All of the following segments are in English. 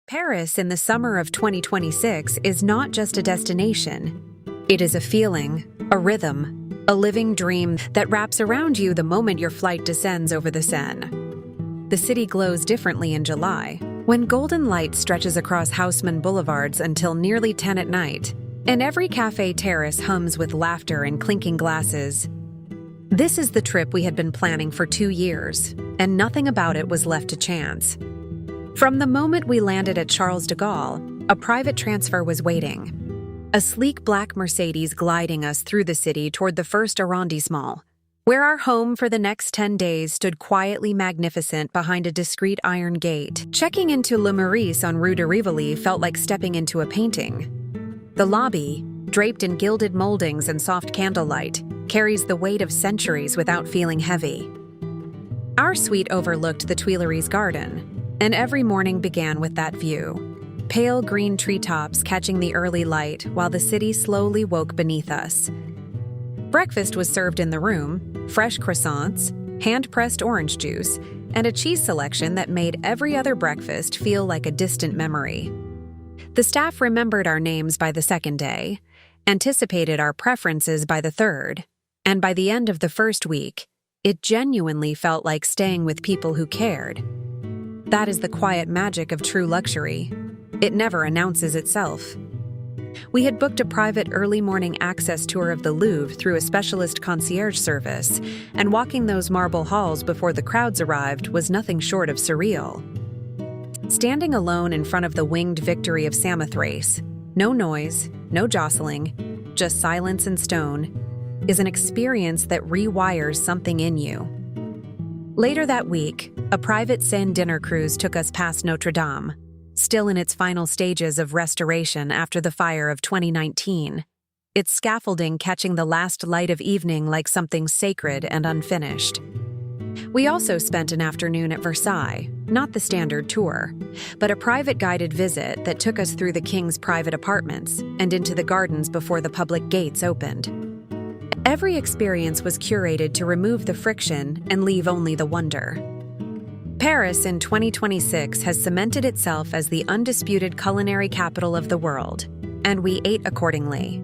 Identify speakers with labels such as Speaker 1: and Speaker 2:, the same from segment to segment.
Speaker 1: Paris in the summer of 2026 is not just a destination. It is a feeling, a rhythm, a living dream that wraps around you the moment your flight descends over the Seine. The city glows differently in July, when golden light stretches across Haussmann boulevards until nearly 10 at night, and every cafe terrace hums with laughter and clinking glasses. This is the trip we had been planning for 2 years, and nothing about it was left to chance. From the moment we landed at Charles de Gaulle, a private transfer was waiting. A sleek black Mercedes gliding us through the city toward the first arrondissement, where our home for the next 10 days stood quietly magnificent behind a discreet iron gate. Checking into Le Meurice on Rue de Rivoli felt like stepping into a painting. The lobby, draped in gilded moldings and soft candlelight, carries the weight of centuries without feeling heavy. Our suite overlooked the Tuileries garden, and every morning began with that view. Pale green treetops catching the early light while the city slowly woke beneath us. Breakfast was served in the room, fresh croissants, hand-pressed orange juice, and a cheese selection that made every other breakfast feel like a distant memory. The staff remembered our names by the second day, anticipated our preferences by the third, and by the end of the first week, it genuinely felt like staying with people who cared. That is the quiet magic of true luxury. It never announces itself. We had booked a private early morning access tour of the Louvre through a specialist concierge service, and walking those marble halls before the crowds arrived was nothing short of surreal. Standing alone in front of the winged Victory of Samothrace, no noise, no jostling, just silence and stone, is an experience that rewires something in you. Later that week, a private Seine dinner cruise took us past Notre Dame, still in its final stages of restoration after the fire of 2019, its scaffolding catching the last light of evening like something sacred and unfinished. We also spent an afternoon at Versailles, not the standard tour, but a private guided visit that took us through the king's private apartments and into the gardens before the public gates opened. Every experience was curated to remove the friction and leave only the wonder. Paris in 2026 has cemented itself as the undisputed culinary capital of the world, and we ate accordingly.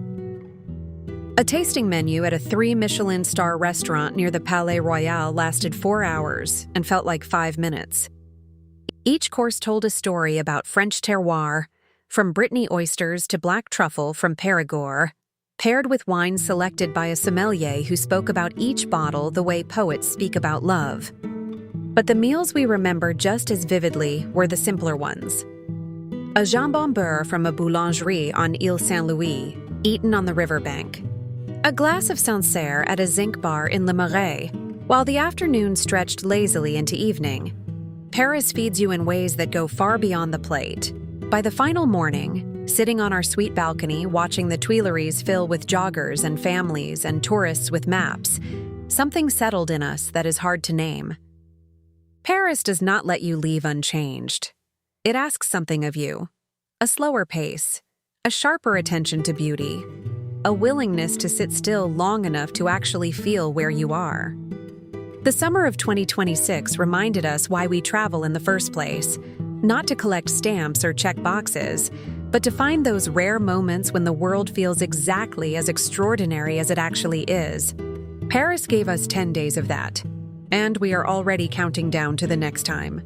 Speaker 1: A tasting menu at a 3 Michelin-star restaurant near the Palais Royal lasted 4 hours and felt like 5 minutes. Each course told a story about French terroir, from Brittany oysters to black truffle from Périgord, paired with wine selected by a sommelier who spoke about each bottle the way poets speak about love. But the meals we remember just as vividly were the simpler ones. A jambon beurre from a boulangerie on Ile Saint-Louis, eaten on the riverbank. A glass of Sancerre at a zinc bar in Le Marais, while the afternoon stretched lazily into evening. Paris feeds you in ways that go far beyond the plate. By the final morning, sitting on our suite balcony watching the Tuileries fill with joggers and families and tourists with maps, something settled in us that is hard to name. Paris does not let you leave unchanged. It asks something of you. A slower pace, a sharper attention to beauty, a willingness to sit still long enough to actually feel where you are. The summer of 2026 reminded us why we travel in the first place, not to collect stamps or check boxes, but to find those rare moments when the world feels exactly as extraordinary as it actually is. Paris gave us 10 days of that, and we are already counting down to the next time.